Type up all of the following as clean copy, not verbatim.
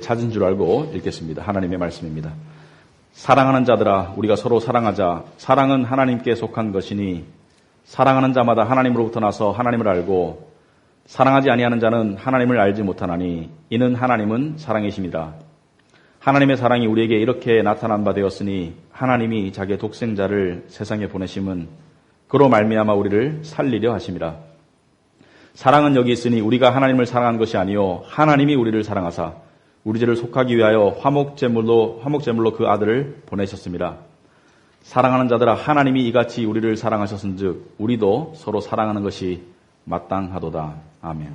찾은 줄 알고 읽겠습니다. 하나님의 말씀입니다. 사랑하는 자들아, 우리가 서로 사랑하자. 사랑은 하나님께 속한 것이니 사랑하는 자마다 하나님으로부터 나서 하나님을 알고 사랑하지 아니하는 자는 하나님을 알지 못하나니 이는 하나님은 사랑이심이라. 하나님의 사랑이 우리에게 이렇게 나타난 바 되었으니 하나님이 자기의 독생자를 세상에 보내심은 그로 말미암아 우리를 살리려 하심이라. 사랑은 여기 있으니 우리가 하나님을 사랑한 것이 아니요 하나님이 우리를 사랑하사 우리 죄를 속하기 위하여 화목제물로 그 아들을 보내셨습니다. 사랑하는 자들아, 하나님이 이같이 우리를 사랑하셨은즉 우리도 서로 사랑하는 것이 마땅하도다. 아멘.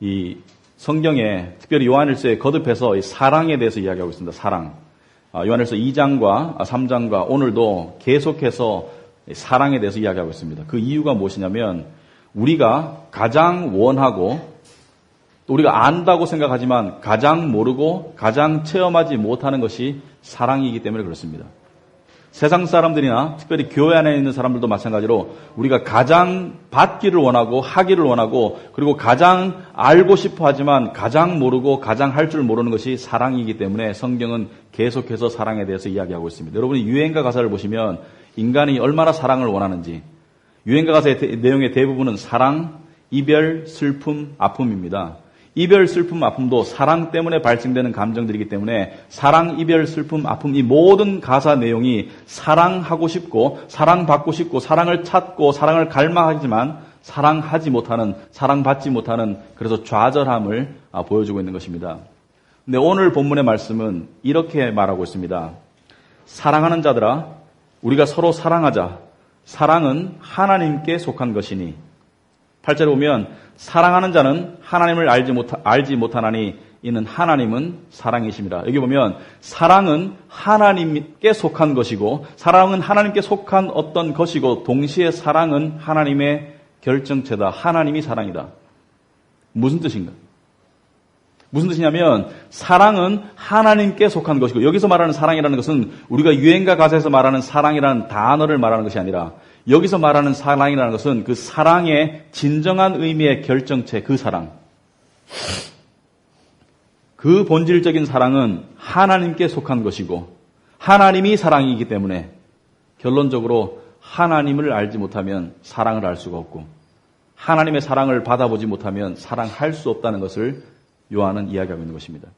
이 성경에 특별히 요한일서에 거듭해서 이 사랑에 대해서 이야기하고 있습니다. 사랑. 요한일서 2장과 3장과 오늘도 계속해서 사랑에 대해서 이야기하고 있습니다. 그 이유가 무엇이냐면 우리가 가장 원하고 또 우리가 안다고 생각하지만 가장 모르고 가장 체험하지 못하는 것이 사랑이기 때문에 그렇습니다. 세상 사람들이나 특별히 교회 안에 있는 사람들도 마찬가지로 우리가 가장 받기를 원하고 하기를 원하고 그리고 가장 알고 싶어 하지만 가장 모르고 가장 할 줄 모르는 것이 사랑이기 때문에 성경은 계속해서 사랑에 대해서 이야기하고 있습니다. 여러분이 유행가 가사를 보시면 인간이 얼마나 사랑을 원하는지 유행가 가사의 내용의 대부분은 사랑, 이별, 슬픔, 아픔입니다. 이별, 슬픔, 아픔도 사랑 때문에 발생되는 감정들이기 때문에 사랑, 이별, 슬픔, 아픔 이 모든 가사 내용이 사랑하고 싶고 사랑받고 싶고 사랑을 찾고 사랑을 갈망하지만 사랑하지 못하는 사랑받지 못하는 그래서 좌절함을 보여주고 있는 것입니다. 근데 오늘 본문의 말씀은 이렇게 말하고 있습니다. 사랑하는 자들아 우리가 서로 사랑하자. 사랑은 하나님께 속한 것이니 8절에 보면 사랑하는 자는 하나님을 알지 못하나니 이는 하나님은 사랑이심이라. 여기 보면 사랑은 하나님께 속한 것이고 사랑은 하나님께 속한 어떤 것이고 동시에 사랑은 하나님의 결정체다. 하나님이 사랑이다. 무슨 뜻인가? 무슨 뜻이냐면 사랑은 하나님께 속한 것이고 여기서 말하는 사랑이라는 것은 우리가 유행가 가사에서 말하는 사랑이라는 단어를 말하는 것이 아니라 여기서 말하는 사랑이라는 것은 그 사랑의 진정한 의미의 결정체 그 사랑. 그 본질적인 사랑은 하나님께 속한 것이고 하나님이 사랑이기 때문에 결론적으로 하나님을 알지 못하면 사랑을 알 수가 없고 하나님의 사랑을 받아보지 못하면 사랑할 수 없다는 것을 요한은 이야기하고 있는 것입니다.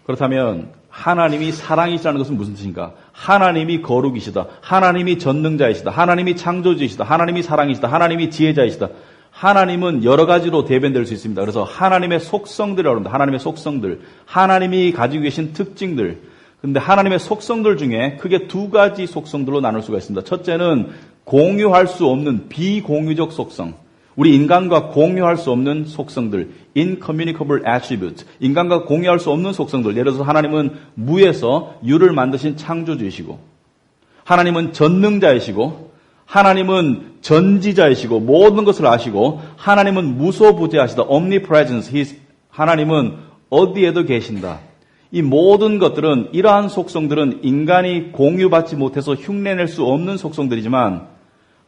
그렇다면 하나님이 사랑이시라는 것은 무슨 뜻인가? 하나님이 거룩이시다. 하나님이 전능자이시다. 하나님이 창조주이시다. 하나님이 사랑이시다. 하나님이 지혜자이시다. 하나님은 여러 가지로 대변될 수 있습니다. 그래서 하나님의 속성들이라고 합니다. 하나님의 속성들. 하나님이 가지고 계신 특징들. 그런데 하나님의 속성들 중에 크게 두 가지 속성들로 나눌 수가 있습니다. 첫째는 공유할 수 없는 비공유적 속성. 우리 인간과 공유할 수 없는 속성들, incommunicable attributes, 인간과 공유할 수 없는 속성들. 예를 들어서 하나님은 무에서 유를 만드신 창조주이시고 하나님은 전능자이시고 하나님은 전지자이시고 모든 것을 아시고 하나님은 무소부재하시다. omnipresence, 하나님은 어디에도 계신다. 이 모든 것들은 이러한 속성들은 인간이 공유받지 못해서 흉내낼 수 없는 속성들이지만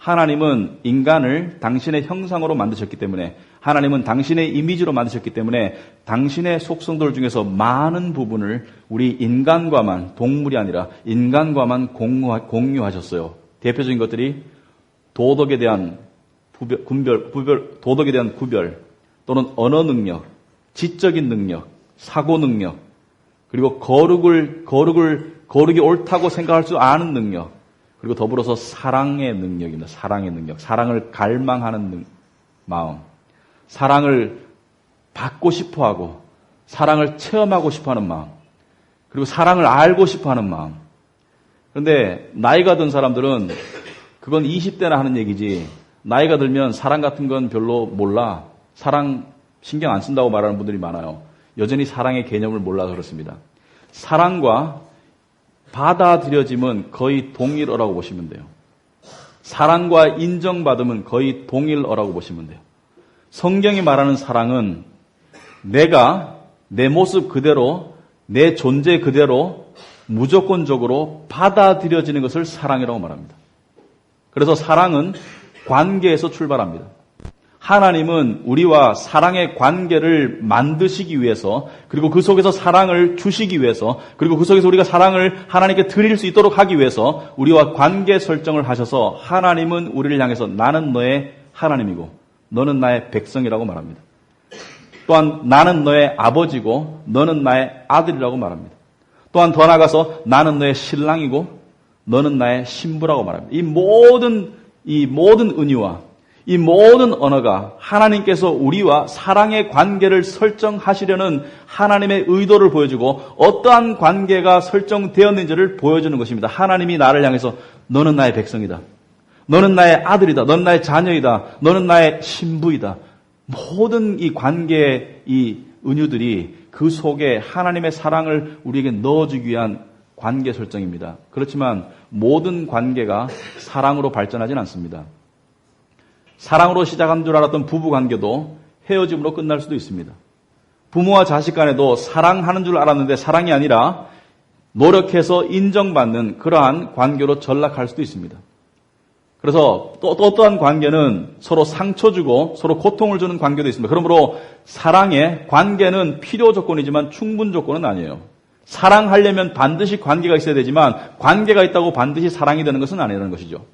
하나님은 인간을 당신의 형상으로 만드셨기 때문에 하나님은 당신의 이미지로 만드셨기 때문에 당신의 속성들 중에서 많은 부분을 우리 인간과만 동물이 아니라 인간과만 공유하셨어요. 대표적인 것들이 도덕에 대한 도덕에 대한 구별 또는 언어 능력, 지적인 능력, 사고 능력 그리고 거룩이 옳다고 생각할 줄 아는 능력 그리고 더불어서 사랑의 능력입니다. 사랑의 능력. 사랑을 갈망하는 마음. 사랑을 받고 싶어하고 사랑을 체험하고 싶어하는 마음. 그리고 사랑을 알고 싶어하는 마음. 그런데 나이가 든 사람들은 그건 20대나 하는 얘기지 나이가 들면 사랑 같은 건 별로 몰라. 사랑 신경 안 쓴다고 말하는 분들이 많아요. 여전히 사랑의 개념을 몰라서 그렇습니다. 사랑과 받아들여짐은 거의 동일어라고 보시면 돼요. 사랑과 인정받음은 거의 동일어라고 보시면 돼요. 성경이 말하는 사랑은 내가 내 모습 그대로, 내 존재 그대로 무조건적으로 받아들여지는 것을 사랑이라고 말합니다. 그래서 사랑은 관계에서 출발합니다. 하나님은 우리와 사랑의 관계를 만드시기 위해서, 그리고 그 속에서 사랑을 주시기 위해서, 그리고 그 속에서 우리가 사랑을 하나님께 드릴 수 있도록 하기 위해서 우리와 관계 설정을 하셔서 하나님은 우리를 향해서 나는 너의 하나님이고 너는 나의 백성이라고 말합니다. 또한 나는 너의 아버지고 너는 나의 아들이라고 말합니다. 또한 더 나아가서 나는 너의 신랑이고 너는 나의 신부라고 말합니다. 이 모든 은유와 이 모든 언어가 하나님께서 우리와 사랑의 관계를 설정하시려는 하나님의 의도를 보여주고 어떠한 관계가 설정되었는지를 보여주는 것입니다. 하나님이 나를 향해서 너는 나의 백성이다. 너는 나의 아들이다. 너는 나의 자녀이다. 너는 나의 신부이다. 모든 이 관계의 이 은유들이 그 속에 하나님의 사랑을 우리에게 넣어주기 위한 관계 설정입니다. 그렇지만 모든 관계가 사랑으로 발전하진 않습니다. 사랑으로 시작한 줄 알았던 부부관계도 헤어짐으로 끝날 수도 있습니다. 부모와 자식 간에도 사랑하는 줄 알았는데 사랑이 아니라 노력해서 인정받는 그러한 관계로 전락할 수도 있습니다. 그래서 또 어떠한 관계는 서로 상처 주고 서로 고통을 주는 관계도 있습니다. 그러므로 사랑의 관계는 필요 조건이지만 충분 조건은 아니에요. 사랑하려면 반드시 관계가 있어야 되지만 관계가 있다고 반드시 사랑이 되는 것은 아니라는 것이죠.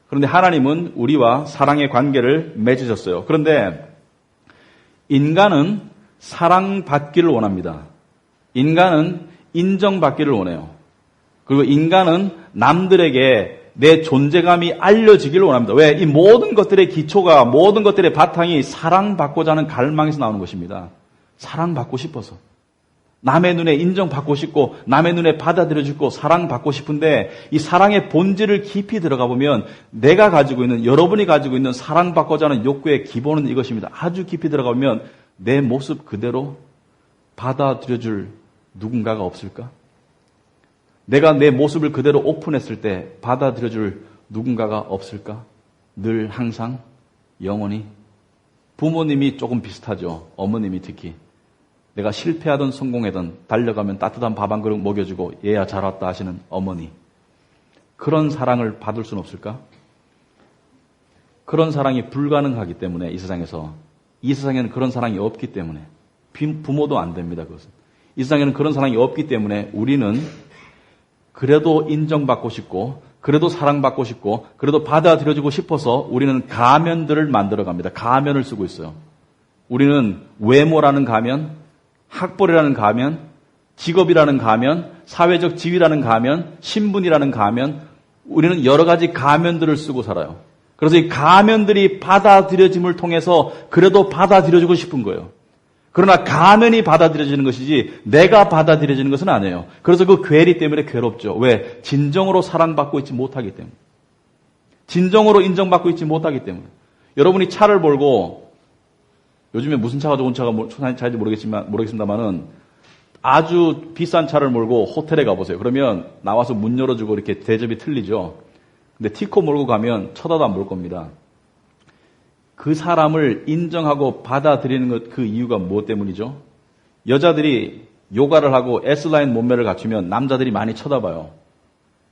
그런데 하나님은 우리와 사랑의 관계를 맺으셨어요. 그런데 인간은 사랑받기를 원합니다. 인간은 인정받기를 원해요. 그리고 인간은 남들에게 내 존재감이 알려지기를 원합니다. 왜? 이 모든 것들의 기초가, 모든 것들의 바탕이 사랑받고자 하는 갈망에서 나오는 것입니다. 사랑받고 싶어서. 남의 눈에 인정받고 싶고 남의 눈에 받아들여지고 사랑받고 싶은데 이 사랑의 본질을 깊이 들어가 보면 내가 가지고 있는, 여러분이 가지고 있는 사랑받고자 하는 욕구의 기본은 이것입니다. 아주 깊이 들어가 보면 내 모습 그대로 받아들여줄 누군가가 없을까? 내가 내 모습을 그대로 오픈했을 때 받아들여줄 누군가가 없을까? 늘 항상 영원히. 부모님이 조금 비슷하죠. 어머님이 특히. 내가 실패하든 성공하든 달려가면 따뜻한 밥 한 그릇 먹여주고 얘야 잘 왔다 하시는 어머니. 그런 사랑을 받을 수는 없을까? 그런 사랑이 불가능하기 때문에 이 세상에는 그런 사랑이 없기 때문에 부모도 안 됩니다. 그것은. 이 세상에는 그런 사랑이 없기 때문에 우리는 그래도 인정받고 싶고 그래도 사랑받고 싶고 그래도 받아들여주고 싶어서 우리는 가면들을 만들어갑니다. 가면을 쓰고 있어요. 우리는 외모라는 가면, 학벌이라는 가면, 직업이라는 가면, 사회적 지위라는 가면, 신분이라는 가면, 우리는 여러 가지 가면들을 쓰고 살아요. 그래서 이 가면들이 받아들여짐을 통해서 그래도 받아들여주고 싶은 거예요. 그러나 가면이 받아들여지는 것이지 내가 받아들여지는 것은 아니에요. 그래서 그 괴리 때문에 괴롭죠. 왜? 진정으로 사랑받고 있지 못하기 때문에. 진정으로 인정받고 있지 못하기 때문에. 여러분이 차를 몰고 요즘에 무슨 차가 좋은 차가 차인지 모르겠습니다만은 아주 비싼 차를 몰고 호텔에 가보세요. 그러면 나와서 문 열어주고 이렇게 대접이 틀리죠. 근데 티코 몰고 가면 쳐다도 안 볼 겁니다. 그 사람을 인정하고 받아들이는 것, 그 이유가 무엇 때문이죠? 여자들이 요가를 하고 S라인 몸매를 갖추면 남자들이 많이 쳐다봐요.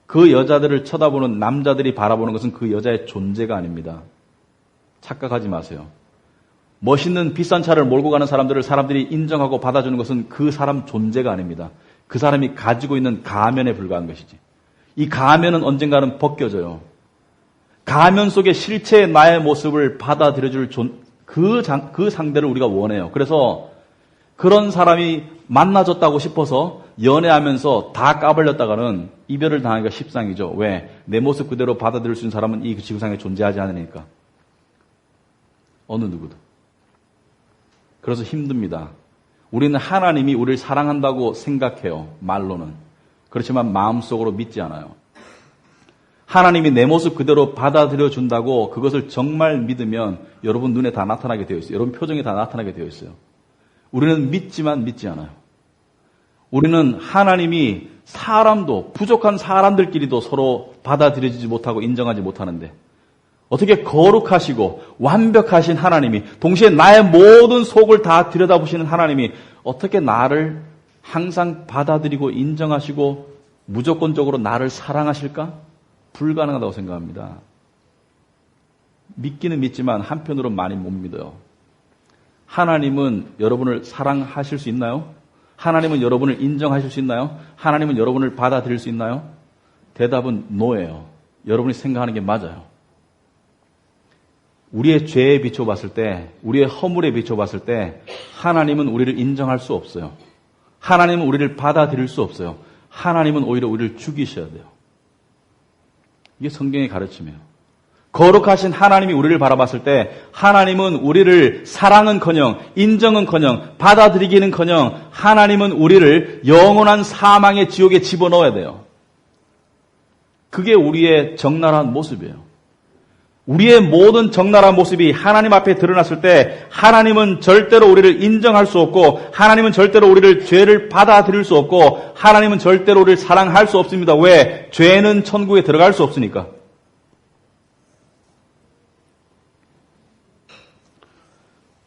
그 여자들을 쳐다보는 남자들이 바라보는 것은 그 여자의 존재가 아닙니다. 착각하지 마세요. 멋있는 비싼 차를 몰고 가는 사람들이 인정하고 받아주는 것은 그 사람 존재가 아닙니다. 그 사람이 가지고 있는 가면에 불과한 것이지. 이 가면은 언젠가는 벗겨져요. 가면 속에 실체의 나의 모습을 받아들여줄 그 상대를 우리가 원해요. 그래서 그런 사람이 만나줬다고 싶어서 연애하면서 다 까발렸다가는 이별을 당하기가 십상이죠. 왜? 내 모습 그대로 받아들일 수 있는 사람은 이 지구상에 존재하지 않으니까. 어느 누구도. 그래서 힘듭니다. 우리는 하나님이 우리를 사랑한다고 생각해요. 말로는. 그렇지만 마음속으로 믿지 않아요. 하나님이 내 모습 그대로 받아들여 준다고 그것을 정말 믿으면 여러분 눈에 다 나타나게 되어 있어요. 여러분 표정에 다 나타나게 되어 있어요. 우리는 믿지만 믿지 않아요. 우리는 하나님이 사람도, 부족한 사람들끼리도 서로 받아들여지지 못하고 인정하지 못하는데 어떻게 거룩하시고 완벽하신 하나님이, 동시에 나의 모든 속을 다 들여다보시는 하나님이 어떻게 나를 항상 받아들이고 인정하시고 무조건적으로 나를 사랑하실까? 불가능하다고 생각합니다. 믿기는 믿지만 한편으로 많이 못 믿어요. 하나님은 여러분을 사랑하실 수 있나요? 하나님은 여러분을 인정하실 수 있나요? 하나님은 여러분을 받아들일 수 있나요? 대답은 노예요. 여러분이 생각하는 게 맞아요. 우리의 죄에 비춰봤을 때, 우리의 허물에 비춰봤을 때 하나님은 우리를 인정할 수 없어요. 하나님은 우리를 받아들일 수 없어요. 하나님은 오히려 우리를 죽이셔야 돼요. 이게 성경의 가르침이에요. 거룩하신 하나님이 우리를 바라봤을 때 하나님은 우리를 사랑은커녕 인정은커녕 받아들이기는커녕 하나님은 우리를 영원한 사망의 지옥에 집어넣어야 돼요. 그게 우리의 적나라한 모습이에요. 우리의 모든 적나라한 모습이 하나님 앞에 드러났을 때 하나님은 절대로 우리를 인정할 수 없고 하나님은 절대로 우리를 죄를 받아들일 수 없고 하나님은 절대로 우리를 사랑할 수 없습니다. 왜? 죄는 천국에 들어갈 수 없으니까.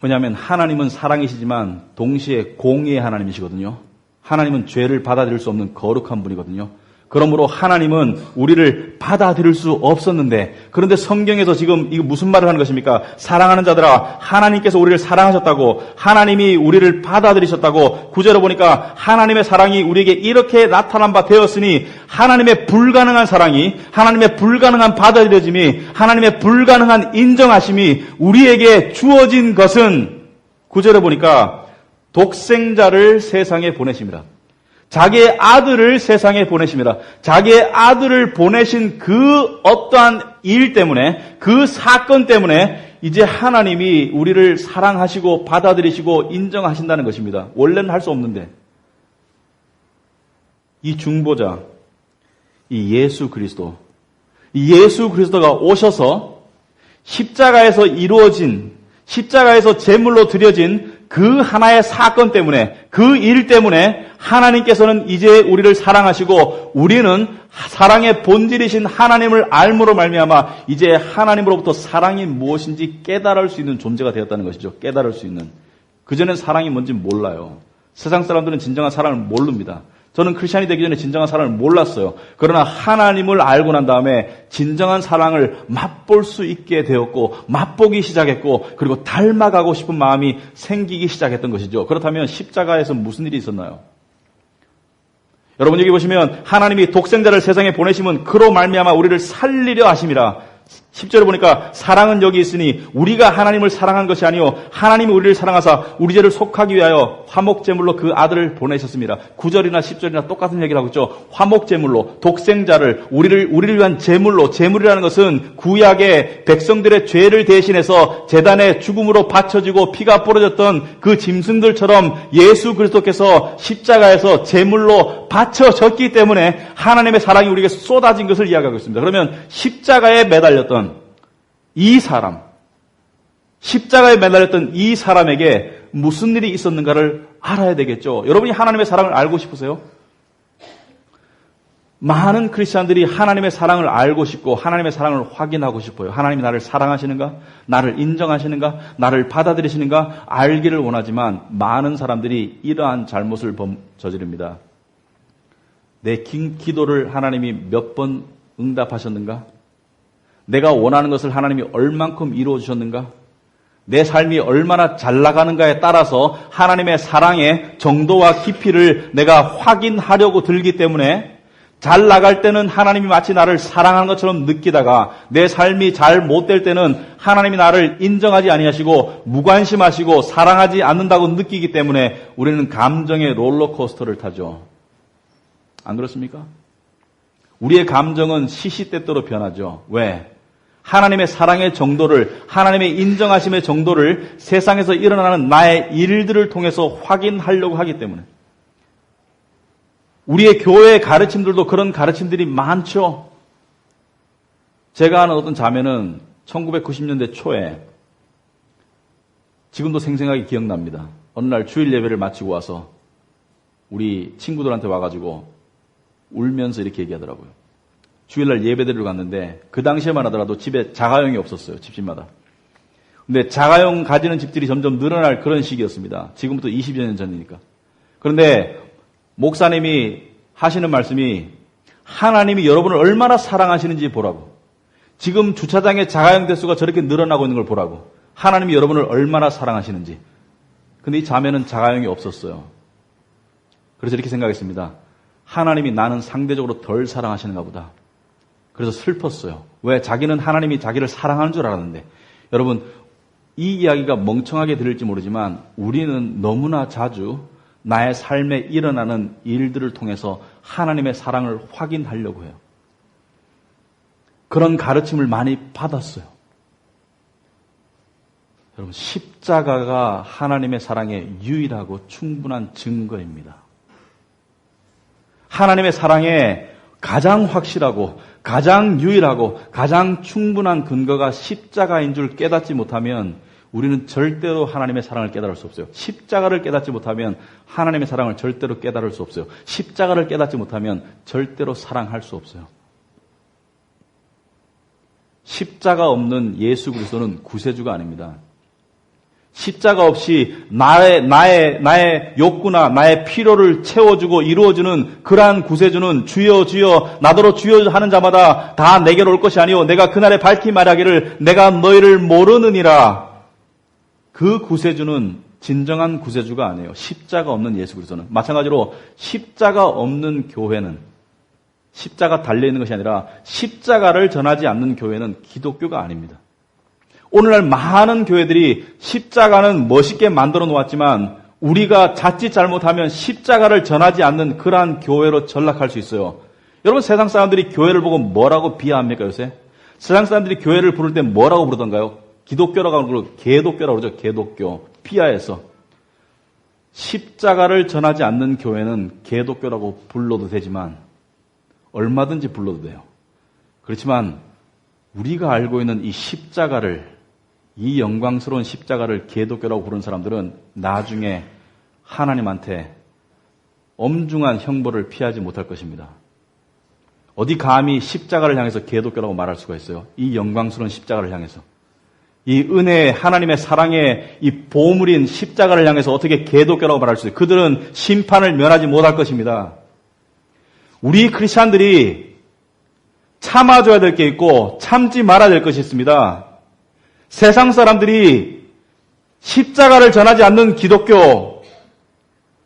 왜냐하면 하나님은 사랑이시지만 동시에 공의의 하나님이시거든요. 하나님은 죄를 받아들일 수 없는 거룩한 분이거든요. 그러므로 하나님은 우리를 받아들일 수 없었는데 그런데 성경에서 지금 이거 무슨 말을 하는 것입니까? 사랑하는 자들아 하나님께서 우리를 사랑하셨다고 하나님이 우리를 받아들이셨다고 구절을 보니까 하나님의 사랑이 우리에게 이렇게 나타난 바 되었으니 하나님의 불가능한 사랑이 하나님의 불가능한 받아들여짐이 하나님의 불가능한 인정하심이 우리에게 주어진 것은 구절을 보니까 독생자를 세상에 보내심이라. 자기의 아들을 세상에 보내십니다. 자기의 아들을 보내신 그 어떠한 일 때문에 그 사건 때문에 이제 하나님이 우리를 사랑하시고 받아들이시고 인정하신다는 것입니다. 원래는 할 수 없는데 이 중보자 이 예수 그리스도가 오셔서 십자가에서 이루어진 십자가에서 제물로 드려진 그 하나의 사건 때문에 그 일 때문에 하나님께서는 이제 우리를 사랑하시고 우리는 사랑의 본질이신 하나님을 알므로 말미암아 이제 하나님으로부터 사랑이 무엇인지 깨달을 수 있는 존재가 되었다는 것이죠. 깨달을 수 있는. 그전엔 사랑이 뭔지 몰라요. 세상 사람들은 진정한 사랑을 모릅니다. 저는 크리스찬이 되기 전에 진정한 사랑을 몰랐어요. 그러나 하나님을 알고 난 다음에 진정한 사랑을 맛볼 수 있게 되었고 맛보기 시작했고 그리고 닮아가고 싶은 마음이 생기기 시작했던 것이죠. 그렇다면 십자가에서 무슨 일이 있었나요? 여러분 여기 보시면 하나님이 독생자를 세상에 보내시면 그로 말미암아 우리를 살리려 하심이라. 10절에 보니까 사랑은 여기 있으니 우리가 하나님을 사랑한 것이 아니요 하나님이 우리를 사랑하사 우리 죄를 속하기 위하여 화목제물로 그 아들을 보내셨습니다. 9절이나 10절이나 똑같은 얘기를 하고 있죠. 화목제물로 독생자를 우리를 위한 제물로 제물이라는 것은 구약의 백성들의 죄를 대신해서 제단의 죽음으로 바쳐지고 피가 뿌려졌던 그 짐승들처럼 예수 그리스도께서 십자가에서 제물로 바쳐졌기 때문에 하나님의 사랑이 우리에게 쏟아진 것을 이야기하고 있습니다. 그러면 십자가에 매달렸던 이 사람, 십자가에 매달렸던 이 사람에게 무슨 일이 있었는가를 알아야 되겠죠. 여러분이 하나님의 사랑을 알고 싶으세요? 많은 크리스찬들이 하나님의 사랑을 알고 싶고 하나님의 사랑을 확인하고 싶어요. 하나님이 나를 사랑하시는가? 나를 인정하시는가? 나를 받아들이시는가? 알기를 원하지만 많은 사람들이 이러한 잘못을 저지릅니다. 내 기도를 하나님이 몇 번 응답하셨는가? 내가 원하는 것을 하나님이 얼만큼 이루어 주셨는가? 내 삶이 얼마나 잘 나가는가에 따라서 하나님의 사랑의 정도와 깊이를 내가 확인하려고 들기 때문에 잘 나갈 때는 하나님이 마치 나를 사랑하는 것처럼 느끼다가 내 삶이 잘 못될 때는 하나님이 나를 인정하지 아니하시고 무관심하시고 사랑하지 않는다고 느끼기 때문에 우리는 감정의 롤러코스터를 타죠. 안 그렇습니까? 우리의 감정은 시시때때로 변하죠. 왜? 하나님의 사랑의 정도를, 하나님의 인정하심의 정도를 세상에서 일어나는 나의 일들을 통해서 확인하려고 하기 때문에. 우리의 교회의 가르침들도 그런 가르침들이 많죠. 제가 아는 어떤 자매는 1990년대 초에 지금도 생생하게 기억납니다. 어느 날 주일 예배를 마치고 와서 우리 친구들한테 와가지고 울면서 이렇게 얘기하더라고요. 주일날 예배드리러 갔는데 그 당시에만 하더라도 집에 자가용이 없었어요. 집집마다. 근데 자가용 가지는 집들이 점점 늘어날 그런 시기였습니다. 지금부터 20여 년 전이니까. 그런데 목사님이 하시는 말씀이 하나님이 여러분을 얼마나 사랑하시는지 보라고. 지금 주차장의 자가용 대수가 저렇게 늘어나고 있는 걸 보라고. 하나님이 여러분을 얼마나 사랑하시는지. 근데 이 자매는 자가용이 없었어요. 그래서 이렇게 생각했습니다. 하나님이 나는 상대적으로 덜 사랑하시는가 보다. 그래서 슬펐어요. 왜? 자기는 하나님이 자기를 사랑하는 줄 알았는데. 여러분, 이 이야기가 멍청하게 들릴지 모르지만 우리는 너무나 자주 나의 삶에 일어나는 일들을 통해서 하나님의 사랑을 확인하려고 해요. 그런 가르침을 많이 받았어요. 여러분, 십자가가 하나님의 사랑의 유일하고 충분한 증거입니다. 하나님의 사랑의 가장 확실하고 가장 유일하고 가장 충분한 근거가 십자가인 줄 깨닫지 못하면 우리는 절대로 하나님의 사랑을 깨달을 수 없어요. 십자가를 깨닫지 못하면 하나님의 사랑을 절대로 깨달을 수 없어요. 십자가를 깨닫지 못하면 절대로 사랑할 수 없어요. 십자가 없는 예수 그리스도는 구세주가 아닙니다. 십자가 없이 나의 욕구나 나의 필요를 채워주고 이루어주는 그러한 구세주는 주여 주여 나더러 주여 하는 자마다 다 내게로 올 것이 아니요 내가 그날에 밝히 말하기를 내가 너희를 모르느니라. 그 구세주는 진정한 구세주가 아니에요. 십자가 없는 예수 그리스도는. 마찬가지로 십자가 없는 교회는 십자가 달려있는 것이 아니라 십자가를 전하지 않는 교회는 기독교가 아닙니다. 오늘날 많은 교회들이 십자가는 멋있게 만들어 놓았지만 우리가 자칫 잘못하면 십자가를 전하지 않는 그러한 교회로 전락할 수 있어요. 여러분, 세상 사람들이 교회를 보고 뭐라고 비하합니까 요새? 세상 사람들이 교회를 부를 때 뭐라고 부르던가요? 기독교라고 하는 걸 개독교라고 그러죠. 개독교. 비하해서. 십자가를 전하지 않는 교회는 개독교라고 불러도 되지만 얼마든지 불러도 돼요. 그렇지만 우리가 알고 있는 이 십자가를, 이 영광스러운 십자가를 개독교라고 부르는 사람들은 나중에 하나님한테 엄중한 형벌을 피하지 못할 것입니다. 어디 감히 십자가를 향해서 개독교라고 말할 수가 있어요? 이 영광스러운 십자가를 향해서. 이 은혜, 하나님의 사랑의 이 보물인 십자가를 향해서 어떻게 개독교라고 말할 수 있어요? 그들은 심판을 면하지 못할 것입니다. 우리 크리스찬들이 참아줘야 될 게 있고 참지 말아야 될 것이 있습니다. 세상 사람들이 십자가를 전하지 않는 기독교,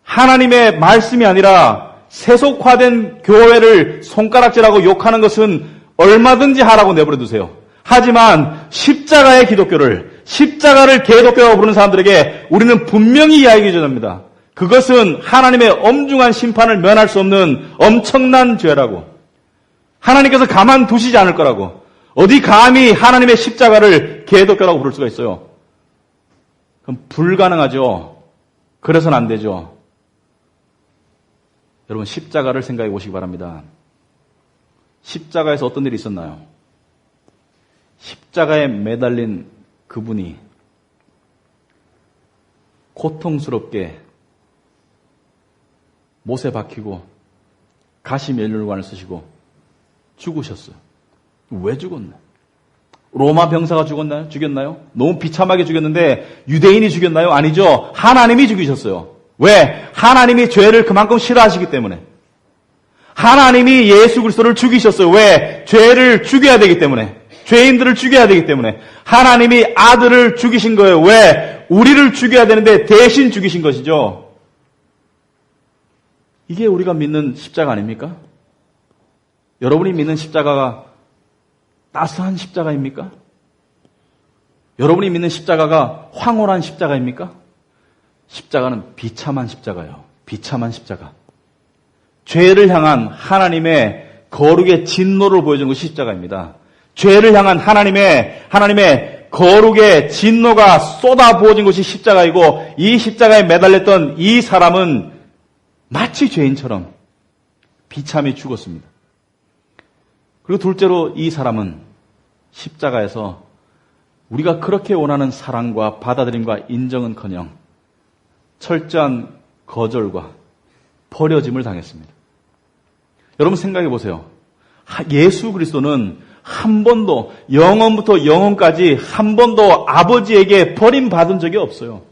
하나님의 말씀이 아니라 세속화된 교회를 손가락질하고 욕하는 것은 얼마든지 하라고 내버려 두세요. 하지만 십자가의 기독교를, 십자가를 개독교라고 부르는 사람들에게 우리는 분명히 이야기해 줘야 합니다. 그것은 하나님의 엄중한 심판을 면할 수 없는 엄청난 죄라고. 하나님께서 가만두시지 않을 거라고. 어디 감히 하나님의 십자가를 개독교라고 부를 수가 있어요? 그럼 불가능하죠. 그래서는 안 되죠. 여러분, 십자가를 생각해 보시기 바랍니다. 십자가에서 어떤 일이 있었나요? 십자가에 매달린 그분이 고통스럽게 못에 박히고 가시면류관을 쓰시고 죽으셨어요. 왜 죽었나요? 로마 병사가 죽었나요? 죽였나요? 너무 비참하게 죽였는데 유대인이 죽였나요? 아니죠. 하나님이 죽이셨어요. 왜? 하나님이 죄를 그만큼 싫어하시기 때문에. 하나님이 예수 그리스도를 죽이셨어요. 왜? 죄를 죽여야 되기 때문에. 죄인들을 죽여야 되기 때문에. 하나님이 아들을 죽이신 거예요. 왜? 우리를 죽여야 되는데 대신 죽이신 것이죠. 이게 우리가 믿는 십자가 아닙니까? 여러분이 믿는 십자가가 따스한 십자가입니까? 여러분이 믿는 십자가가 황홀한 십자가입니까? 십자가는 비참한 십자가예요. 비참한 십자가. 죄를 향한 하나님의 거룩의 진노를 보여준 것이 십자가입니다. 죄를 향한 하나님의 거룩의 진노가 쏟아부어진 것이 십자가이고, 이 십자가에 매달렸던 이 사람은 마치 죄인처럼 비참히 죽었습니다. 그리고 둘째로 이 사람은 십자가에서 우리가 그렇게 원하는 사랑과 받아들임과 인정은커녕 철저한 거절과 버려짐을 당했습니다. 여러분 생각해 보세요. 예수 그리스도는 한 번도 영원부터 영원까지 한 번도 아버지에게 버림받은 적이 없어요.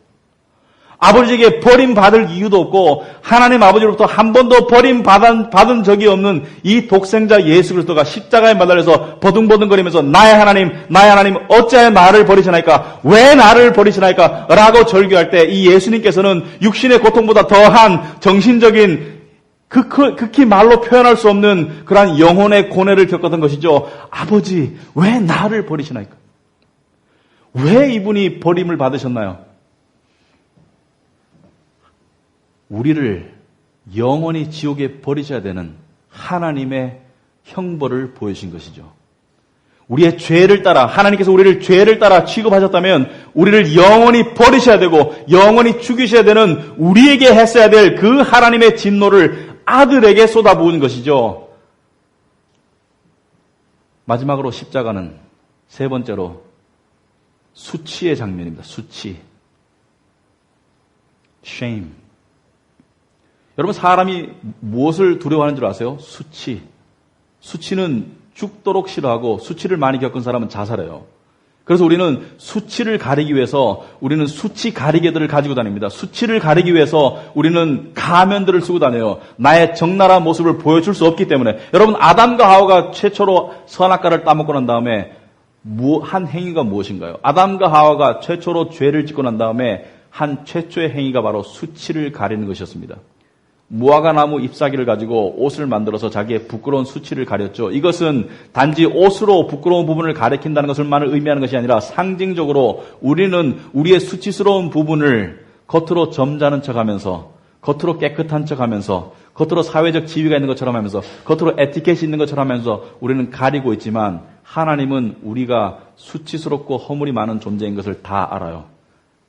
아버지에게 버림받을 이유도 없고 하나님 아버지로부터 한 번도 버림받은 적이 없는 이 독생자 예수 그리스도가 십자가에 매달려서 버둥버둥거리면서 나의 하나님 어찌하여 나를 버리시나이까? 왜 나를 버리시나이까? 라고 절규할 때 이 예수님께서는 육신의 고통보다 더한 정신적인 극히 말로 표현할 수 없는 그러한 영혼의 고뇌를 겪었던 것이죠. 아버지, 왜 나를 버리시나이까? 왜 이분이 버림을 받으셨나요? 우리를 영원히 지옥에 버리셔야 되는 하나님의 형벌을 보여주신 것이죠. 우리의 죄를 따라, 하나님께서 우리를 죄를 따라 취급하셨다면 우리를 영원히 버리셔야 되고 영원히 죽이셔야 되는 우리에게 했어야 될 그 하나님의 진노를 아들에게 쏟아부은 것이죠. 마지막으로 십자가는 세 번째로 수치의 장면입니다. 수치. shame. 여러분, 사람이 무엇을 두려워하는 줄 아세요? 수치. 수치는 죽도록 싫어하고 수치를 많이 겪은 사람은 자살해요. 그래서 우리는 수치를 가리기 위해서 우리는 수치 가리개들을 가지고 다닙니다. 수치를 가리기 위해서 우리는 가면들을 쓰고 다녀요. 나의 적나라한 모습을 보여줄 수 없기 때문에. 여러분, 아담과 하와가 최초로 선악과를 따먹고 난 다음에 한 행위가 무엇인가요? 아담과 하와가 최초로 죄를 짓고 난 다음에 한 최초의 행위가 바로 수치를 가리는 것이었습니다. 무화과 나무 잎사귀를 가지고 옷을 만들어서 자기의 부끄러운 수치를 가렸죠. 이것은 단지 옷으로 부끄러운 부분을 가리킨다는 것을만을 의미하는 것이 아니라 상징적으로 우리는 우리의 수치스러운 부분을 겉으로 점잖은 척하면서, 겉으로 깨끗한 척하면서, 겉으로 사회적 지위가 있는 것처럼 하면서, 겉으로 에티켓이 있는 것처럼 하면서 우리는 가리고 있지만 하나님은 우리가 수치스럽고 허물이 많은 존재인 것을 다 알아요.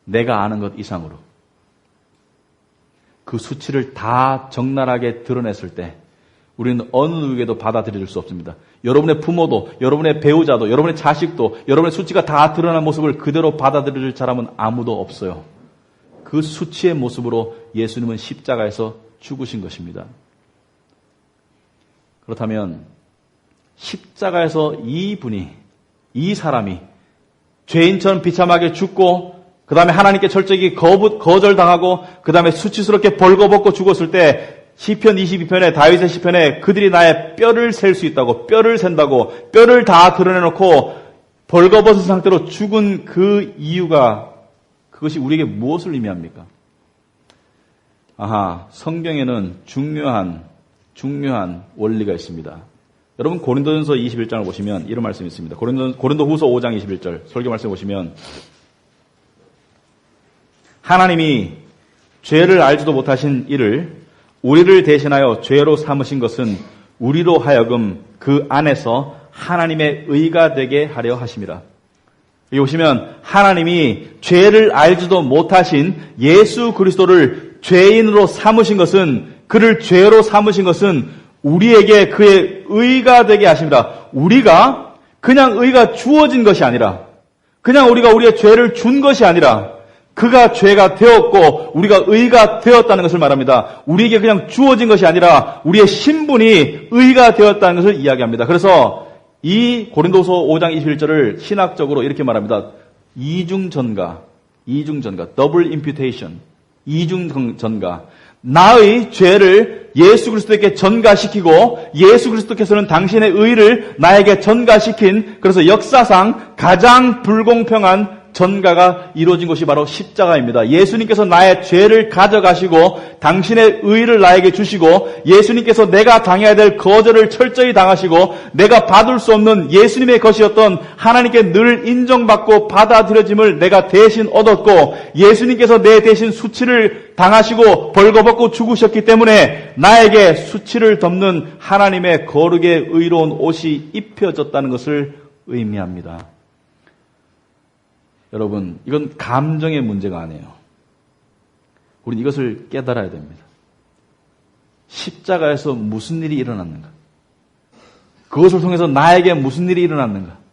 내가 아는 것 이상으로. 그 수치를 다 적나라하게 드러냈을 때 우리는 어느 누구에게도 받아들일 수 없습니다. 여러분의 부모도, 여러분의 배우자도, 여러분의 자식도, 여러분의 수치가 다 드러난 모습을 그대로 받아들일 사람은 아무도 없어요. 그 수치의 모습으로 예수님은 십자가에서 죽으신 것입니다. 그렇다면 십자가에서 이 사람이 죄인처럼 비참하게 죽고 그 다음에 하나님께 철저히 거절당하고 그 다음에 수치스럽게 벌거벗고 죽었을 때 시편 22편에 다윗의 시편에 그들이 나의 뼈를 셀 수 있다고, 뼈를 센다고, 뼈를 다 드러내놓고 벌거벗은 상태로 죽은 그 이유가, 그것이 우리에게 무엇을 의미합니까? 성경에는 중요한 원리가 있습니다. 여러분, 고린도전서 21장을 보시면 이런 말씀이 있습니다. 고린도후서 5장 21절 설교 말씀 보시면 하나님이 죄를 알지도 못하신 이를 우리를 대신하여 죄로 삼으신 것은 우리로 하여금 그 안에서 하나님의 의가 되게 하려 하심이라. 여기 보시면 하나님이 죄를 알지도 못하신 예수 그리스도를 죄인으로 삼으신 것은, 그를 죄로 삼으신 것은 우리에게 그의 의가 되게 하십니다. 우리가 그냥 의가 주어진 것이 아니라, 그냥 우리가 우리의 죄를 준 것이 아니라 그가 죄가 되었고 우리가 의가 되었다는 것을 말합니다. 우리에게 그냥 주어진 것이 아니라 우리의 신분이 의가 되었다는 것을 이야기합니다. 그래서 이 고린도서 5장 21절을 신학적으로 이렇게 말합니다. 이중전가, 더블 임퓨테이션, 이중전가. 나의 죄를 예수 그리스도에게 전가시키고 예수 그리스도께서는 당신의 의를 나에게 전가시킨, 그래서 역사상 가장 불공평한 전가가 이루어진 것이 바로 십자가입니다. 예수님께서 나의 죄를 가져가시고 당신의 의를 나에게 주시고 예수님께서 내가 당해야 될 거절을 철저히 당하시고 내가 받을 수 없는 예수님의 것이었던 하나님께 늘 인정받고 받아들여짐을 내가 대신 얻었고 예수님께서 내 대신 수치를 당하시고 벌거벗고 죽으셨기 때문에 나에게 수치를 덮는 하나님의 거룩의 의로운 옷이 입혀졌다는 것을 의미합니다. 여러분, 이건 감정의 문제가 아니에요. 우리는 이것을 깨달아야 됩니다. 십자가에서 무슨 일이 일어났는가? 그것을 통해서 나에게 무슨 일이 일어났는가?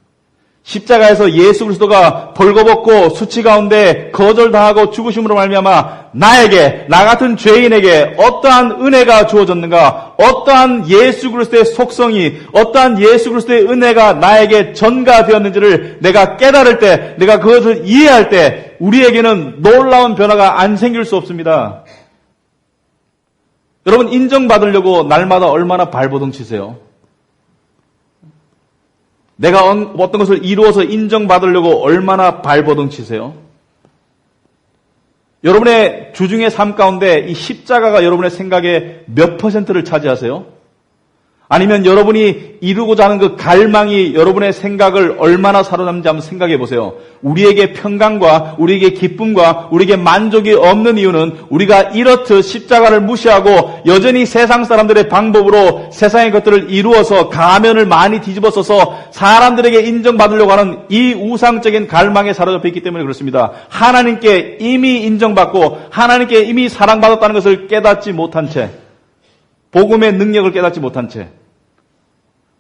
십자가에서 예수 그리스도가 벌거벗고 수치 가운데 거절당하고 죽으심으로 말미암아 나에게, 나 같은 죄인에게 어떠한 은혜가 주어졌는가? 어떠한 예수 그리스도의 속성이, 어떠한 예수 그리스도의 은혜가 나에게 전가되었는지를 내가 깨달을 때, 내가 그것을 이해할 때 우리에게는 놀라운 변화가 안 생길 수 없습니다. 여러분, 인정받으려고 날마다 얼마나 발버둥 치세요? 내가 어떤 것을 이루어서 인정받으려고 얼마나 발버둥 치세요? 여러분의 주중의 삶 가운데 이 십자가가 여러분의 생각의 몇 %를 차지하세요? 아니면 여러분이 이루고자 하는 그 갈망이 여러분의 생각을 얼마나 사로잡는지 한번 생각해 보세요. 우리에게 평강과 우리에게 기쁨과 우리에게 만족이 없는 이유는 우리가 이렇듯 십자가를 무시하고 여전히 세상 사람들의 방법으로 세상의 것들을 이루어서 가면을 많이 뒤집어 써서 사람들에게 인정받으려고 하는 이 우상적인 갈망에 사로잡혀 있기 때문에 그렇습니다. 하나님께 이미 인정받고 하나님께 이미 사랑받았다는 것을 깨닫지 못한 채, 복음의 능력을 깨닫지 못한 채,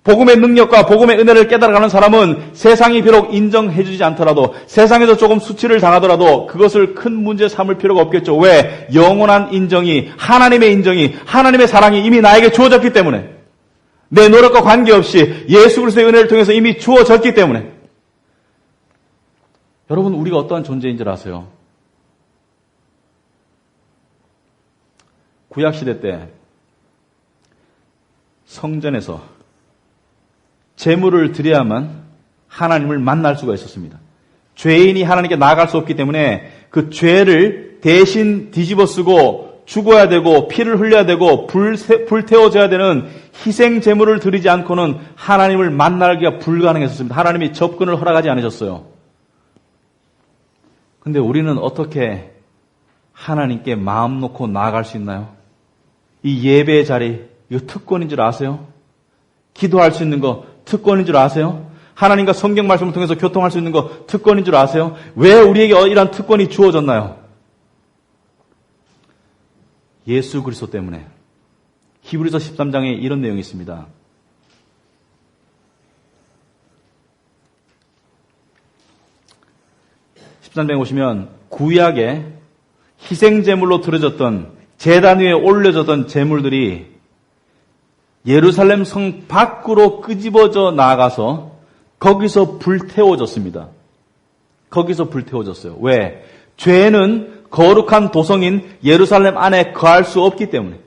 복음의 능력과 복음의 은혜를 깨달아가는 사람은 세상이 비록 인정해주지 않더라도, 세상에서 조금 수치를 당하더라도 그것을 큰 문제 삼을 필요가 없겠죠. 왜? 영원한 인정이, 하나님의 인정이, 하나님의 사랑이 이미 나에게 주어졌기 때문에, 내 노력과 관계없이 예수 그리스도의 은혜를 통해서 이미 주어졌기 때문에. 여러분, 우리가 어떠한 존재인 줄 아세요? 구약시대 때 성전에서 제물을 드려야만 하나님을 만날 수가 있었습니다. 죄인이 하나님께 나아갈 수 없기 때문에 그 죄를 대신 뒤집어 쓰고 죽어야 되고 피를 흘려야 되고 불태워져야 되는 희생 제물을 드리지 않고는 하나님을 만나기가 불가능했었습니다. 하나님이 접근을 허락하지 않으셨어요. 그런데 우리는 어떻게 하나님께 마음 놓고 나아갈 수 있나요? 이 예배의 자리, 이거 특권인 줄 아세요? 기도할 수 있는 거 특권인 줄 아세요? 하나님과 성경 말씀을 통해서 교통할 수 있는 거 특권인 줄 아세요? 왜 우리에게 이러한 특권이 주어졌나요? 예수 그리스도 때문에. 히브리서 13장에 이런 내용이 있습니다. 13장에 보시면 구약에 희생제물로 드려졌던, 제단 위에 올려졌던 제물들이 예루살렘 성 밖으로 끄집어져 나가서 거기서 불태워졌습니다. 거기서 불태워졌어요. 왜? 죄는 거룩한 도성인 예루살렘 안에 거할 수 없기 때문에.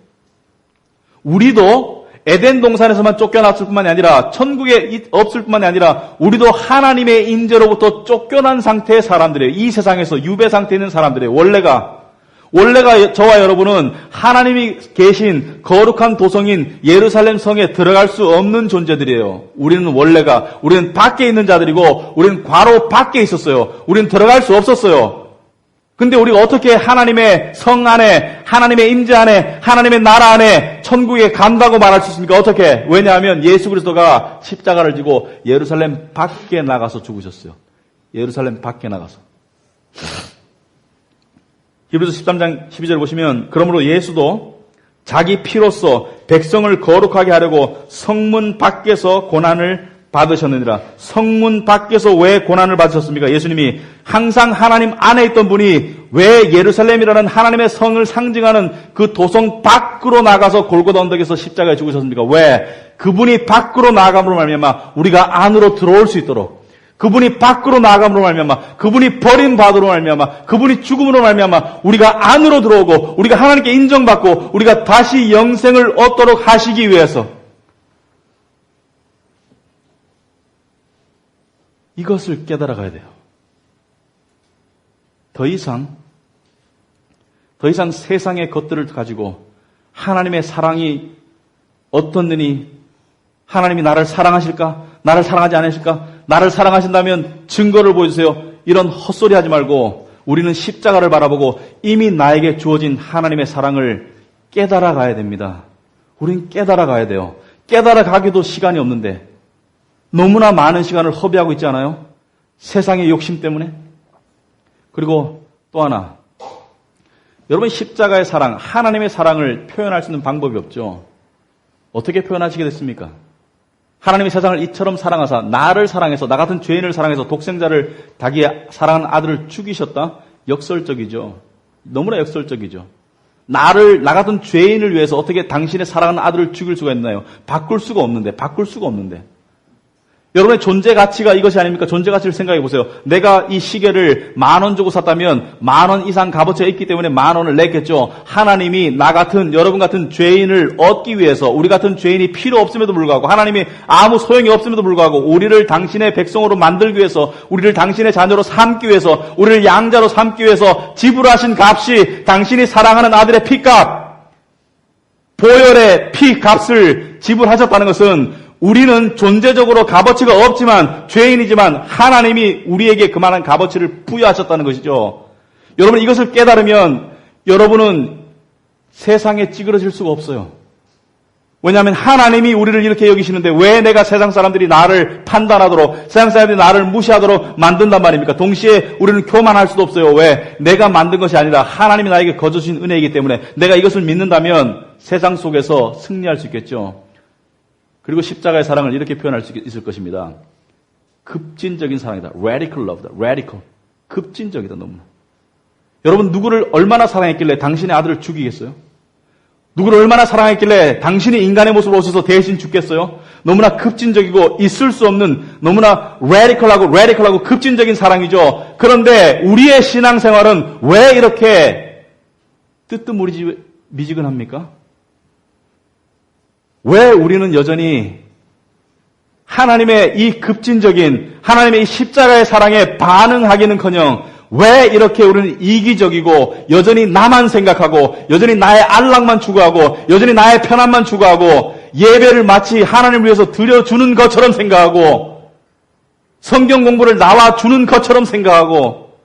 우리도 에덴 동산에서만 쫓겨났을 뿐만이 아니라, 천국에 없을 뿐만이 아니라 우리도 하나님의 임재로부터 쫓겨난 상태의 사람들이에요. 이 세상에서 유배 상태에 있는 사람들이에요. 원래가 저와 여러분은 하나님이 계신 거룩한 도성인 예루살렘 성에 들어갈 수 없는 존재들이에요. 우리는 밖에 있는 자들이고, 우리는 괄호 밖에 있었어요. 우리는 들어갈 수 없었어요. 근데 우리가 어떻게 하나님의 성 안에, 하나님의 임재 안에, 하나님의 나라 안에 천국에 간다고 말할 수 있습니까? 어떻게? 왜냐하면 예수 그리스도가 십자가를 지고 예루살렘 밖에 나가서 죽으셨어요. 예루살렘 밖에 나가서. 히브리서 13장 12절 보시면, 그러므로 예수도 자기 피로써 백성을 거룩하게 하려고 성문 밖에서 고난을 받으셨느니라. 성문 밖에서 왜 고난을 받으셨습니까? 예수님이 항상 하나님 안에 있던 분이 왜 예루살렘이라는 하나님의 성을 상징하는 그 도성 밖으로 나가서 골고다 언덕에서 십자가에 죽으셨습니까? 왜? 그분이 밖으로 나아감으로 말미암아 우리가 안으로 들어올 수 있도록, 그분이 밖으로 나아감으로 말미암아, 그분이 버림받으로 말미암아, 그분이 죽음으로 말미암아 우리가 안으로 들어오고 우리가 하나님께 인정받고 우리가 다시 영생을 얻도록 하시기 위해서, 이것을 깨달아가야 돼요. 더 이상 세상의 것들을 가지고 하나님의 사랑이 어떻느니, 하나님이 나를 사랑하실까? 나를 사랑하지 않으실까? 나를 사랑하신다면 증거를 보여주세요. 이런 헛소리 하지 말고 우리는 십자가를 바라보고 이미 나에게 주어진 하나님의 사랑을 깨달아가야 됩니다. 우린 깨달아가야 돼요. 깨달아가기도 시간이 없는데 너무나 많은 시간을 허비하고 있지 않아요? 세상의 욕심 때문에. 그리고 또 하나, 여러분 십자가의 사랑, 하나님의 사랑을 표현할 수 있는 방법이 없죠. 어떻게 표현하시게 됐습니까? 하나님이 세상을 이처럼 사랑하사 나를 사랑해서, 나 같은 죄인을 사랑해서 독생자를 자기의 사랑하는 아들을 죽이셨다? 역설적이죠. 너무나 역설적이죠. 나 같은 죄인을 위해서 어떻게 당신의 사랑하는 아들을 죽일 수가 있나요? 바꿀 수가 없는데. 여러분의 존재 가치가 이것이 아닙니까? 존재 가치를 생각해 보세요. 내가 이 시계를 10,000원 주고 샀다면 10,000원 이상 값어치가 있기 때문에 10,000원을 냈겠죠. 하나님이 나 같은, 여러분 같은 죄인을 얻기 위해서, 우리 같은 죄인이 필요 없음에도 불구하고, 하나님이 아무 소용이 없음에도 불구하고, 우리를 당신의 백성으로 만들기 위해서, 우리를 당신의 자녀로 삼기 위해서, 우리를 양자로 삼기 위해서 지불하신 값이 당신이 사랑하는 아들의 피값, 보혈의 피값을 지불하셨다는 것은 우리는 존재적으로 값어치가 없지만, 죄인이지만 하나님이 우리에게 그만한 값어치를 부여하셨다는 것이죠. 여러분, 이것을 깨달으면 여러분은 세상에 찌그러질 수가 없어요. 왜냐하면 하나님이 우리를 이렇게 여기시는데 왜 내가 세상 사람들이 나를 판단하도록, 세상 사람들이 나를 무시하도록 만든단 말입니까? 동시에 우리는 교만할 수도 없어요. 왜? 내가 만든 것이 아니라 하나님이 나에게 거저주신 은혜이기 때문에 내가 이것을 믿는다면 세상 속에서 승리할 수 있겠죠. 그리고 십자가의 사랑을 이렇게 표현할 수 있을 것입니다. 급진적인 사랑이다. radical love다. radical. 급진적이다. 너무. 여러분, 누구를 얼마나 사랑했길래 당신의 아들을 죽이겠어요? 누구를 얼마나 사랑했길래 당신이 인간의 모습으로 오셔서 대신 죽겠어요? 너무나 급진적이고 있을 수 없는 너무나 radical하고 급진적인 사랑이죠. 그런데 우리의 신앙생활은 왜 이렇게 뜨뜻미지근합니까? 왜 우리는 여전히 하나님의 이 급진적인, 하나님의 이 십자가의 사랑에 반응하기는커녕 왜 이렇게 우리는 이기적이고 여전히 나만 생각하고 여전히 나의 안락만 추구하고 여전히 나의 편안만 추구하고 예배를 마치 하나님을 위해서 드려주는 것처럼 생각하고 성경 공부를 나와주는 것처럼 생각하고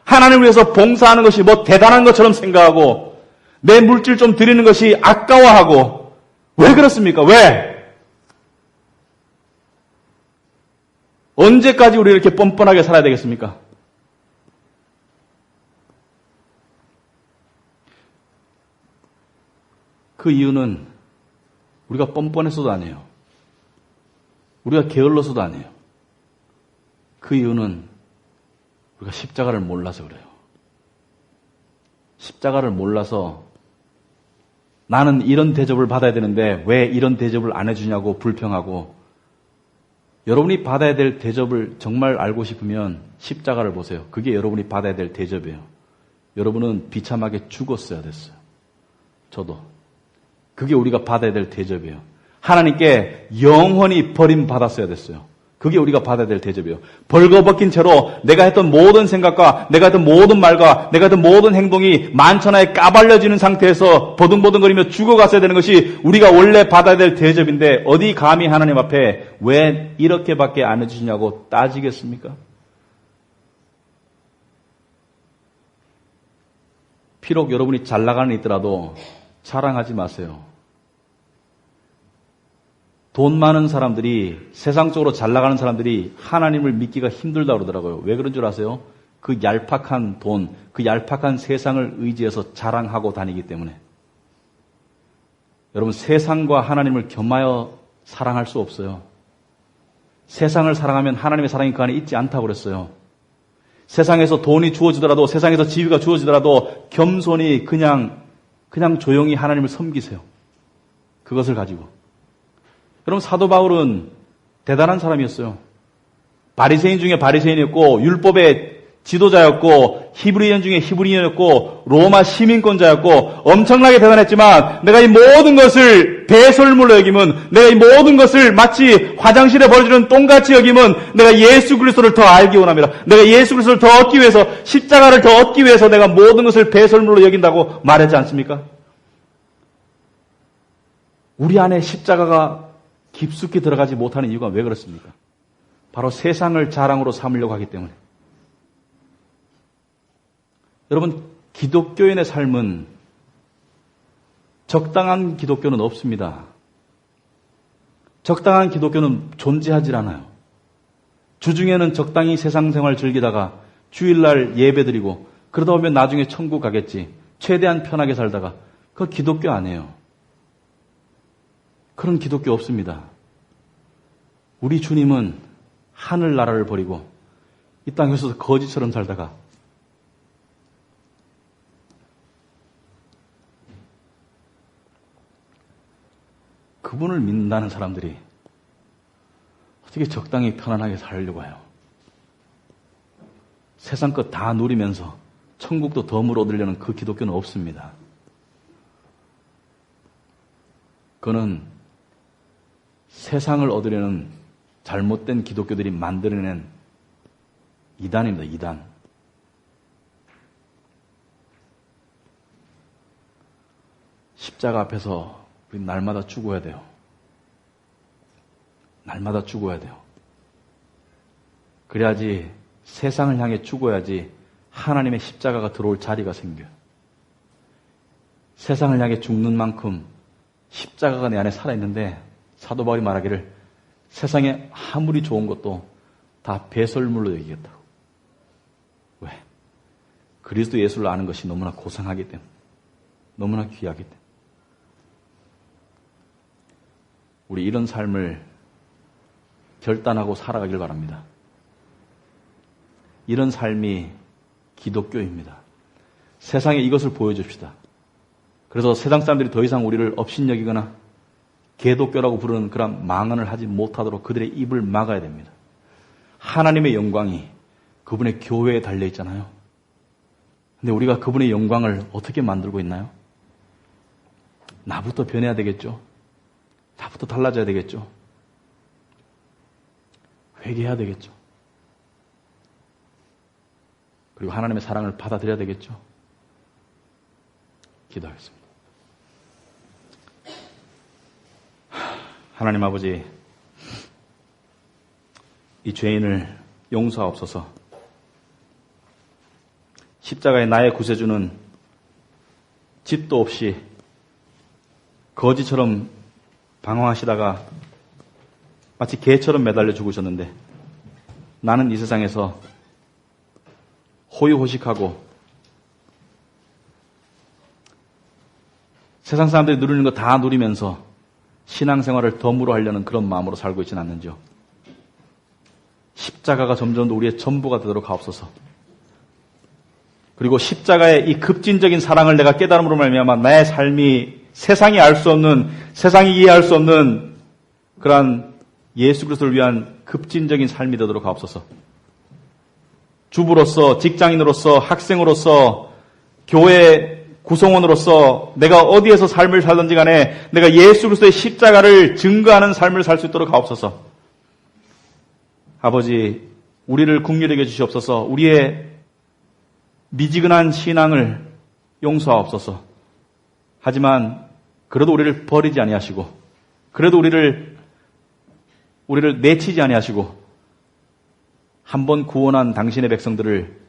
하나님을 위해서 봉사하는 것이 뭐 대단한 것처럼 생각하고 내 물질 좀 드리는 것이 아까워하고 왜 그렇습니까? 왜? 언제까지 우리 이렇게 뻔뻔하게 살아야 되겠습니까? 그 이유는 우리가 뻔뻔해서도 아니에요. 우리가 게을러서도 아니에요. 그 이유는 우리가 십자가를 몰라서 그래요. 십자가를 몰라서 나는 이런 대접을 받아야 되는데 왜 이런 대접을 안 해주냐고 불평하고, 여러분이 받아야 될 대접을 정말 알고 싶으면 십자가를 보세요. 그게 여러분이 받아야 될 대접이에요. 여러분은 비참하게 죽었어야 됐어요. 저도. 그게 우리가 받아야 될 대접이에요. 하나님께 영원히 버림받았어야 됐어요. 그게 우리가 받아야 될 대접이에요. 벌거벗긴 채로 내가 했던 모든 생각과 내가 했던 모든 말과 내가 했던 모든 행동이 만천하에 까발려지는 상태에서 버둥버둥거리며 죽어갔어야 되는 것이 우리가 원래 받아야 될 대접인데 어디 감히 하나님 앞에 왜 이렇게밖에 안 해주시냐고 따지겠습니까? 비록 여러분이 잘 나가는 있더라도 자랑하지 마세요. 돈 많은 사람들이, 세상적으로 잘 나가는 사람들이 하나님을 믿기가 힘들다 그러더라고요. 왜 그런 줄 아세요? 그 얄팍한 돈, 그 얄팍한 세상을 의지해서 자랑하고 다니기 때문에. 여러분, 세상과 하나님을 겸하여 사랑할 수 없어요. 세상을 사랑하면 하나님의 사랑이 그 안에 있지 않다고 그랬어요. 세상에서 돈이 주어지더라도, 세상에서 지위가 주어지더라도 겸손히 그냥 조용히 하나님을 섬기세요. 그것을 가지고. 여러분, 사도 바울은 대단한 사람이었어요. 바리새인 중에 바리새인이었고 율법의 지도자였고 히브리인 중에 히브리인이었고 로마 시민권자였고 엄청나게 대단했지만 내가 이 모든 것을 배설물로 여기면, 내가 이 모든 것을 마치 화장실에 버려지는 똥같이 여기면 내가 예수 그리스도를 더 알기 원합니다. 내가 예수 그리스도를 더 얻기 위해서, 십자가를 더 얻기 위해서 내가 모든 것을 배설물로 여긴다고 말하지 않습니까? 우리 안에 십자가가 깊숙이 들어가지 못하는 이유가 왜 그렇습니까? 바로 세상을 자랑으로 삼으려고 하기 때문에. 여러분, 기독교인의 삶은 적당한 기독교는 없습니다. 적당한 기독교는 존재하지 않아요. 주중에는 적당히 세상 생활 즐기다가 주일날 예배드리고 그러다 보면 나중에 천국 가겠지. 최대한 편하게 살다가. 그건 기독교 아니에요. 그런 기독교 없습니다. 우리 주님은 하늘나라를 버리고 이 땅에서 거지처럼 살다가 그분을 믿는다는 사람들이 어떻게 적당히 편안하게 살려고 해요? 세상 것 다 누리면서 천국도 덤으로 얻으려는 그 기독교는 없습니다. 그거는 세상을 얻으려는 잘못된 기독교들이 만들어낸 이단입니다. 이단. 십자가 앞에서 우리 날마다 죽어야 돼요. 날마다 죽어야 돼요. 그래야지 세상을 향해 죽어야지 하나님의 십자가가 들어올 자리가 생겨요. 세상을 향해 죽는 만큼 십자가가 내 안에 살아있는데 사도 바울이 말하기를 세상에 아무리 좋은 것도 다 배설물로 여기겠다고. 왜? 그리스도 예수를 아는 것이 너무나 고상하기 때문에, 너무나 귀하기 때문에. 우리 이런 삶을 결단하고 살아가길 바랍니다. 이런 삶이 기독교입니다. 세상에 이것을 보여줍시다. 그래서 세상 사람들이 더 이상 우리를 업신여기거나 개독교라고 부르는 그런 망언을 하지 못하도록 그들의 입을 막아야 됩니다. 하나님의 영광이 그분의 교회에 달려있잖아요. 근데 우리가 그분의 영광을 어떻게 만들고 있나요? 나부터 변해야 되겠죠. 나부터 달라져야 되겠죠. 회개해야 되겠죠. 그리고 하나님의 사랑을 받아들여야 되겠죠. 기도하겠습니다. 하나님 아버지, 이 죄인을 용서하옵소서. 십자가에 나의 구세주는 집도 없이 거지처럼 방황하시다가 마치 개처럼 매달려 죽으셨는데 나는 이 세상에서 호의호식하고 세상 사람들이 누리는 거 다 누리면서 신앙생활을 덤으로 하려는 그런 마음으로 살고 있지는 않는지요. 십자가가 점점 더 우리의 전부가 되도록 하옵소서. 그리고 십자가의 이 급진적인 사랑을 내가 깨달음으로 말미암아 나의 삶이 세상이 알 수 없는, 세상이 이해할 수 없는 그러한 예수 그리스도를 위한 급진적인 삶이 되도록 하옵소서. 주부로서, 직장인으로서, 학생으로서, 교회 구성원으로서 내가 어디에서 삶을 살든지 간에 내가 예수 그리스도의 십자가를 증거하는 삶을 살 수 있도록 하옵소서. 아버지, 우리를 긍휼히 여겨 주시옵소서. 우리의 미지근한 신앙을 용서하옵소서. 하지만 그래도 우리를 버리지 아니하시고, 그래도 우리를 내치지 아니하시고, 한번 구원한 당신의 백성들을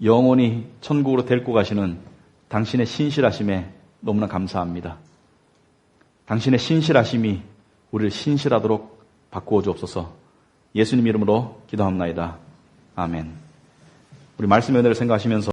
영원히 천국으로 데리고 가시는 당신의 신실하심에 너무나 감사합니다. 당신의 신실하심이 우리를 신실하도록 바꾸어 주옵소서. 예수님 이름으로 기도합나이다. 아멘. 우리 말씀의 은혜를 생각하시면서